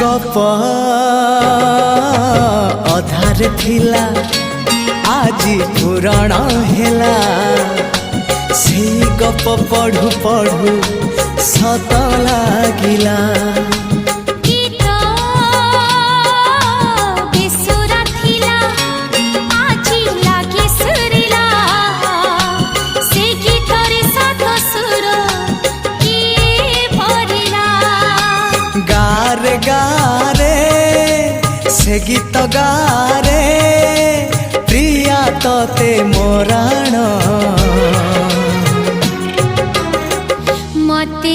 गप अधार थिला आजी पुराण हेला से गप पढ़ु पढ़ु सत लागिला गारे गारे से गीत गारे प्रिया तोते मोराण मते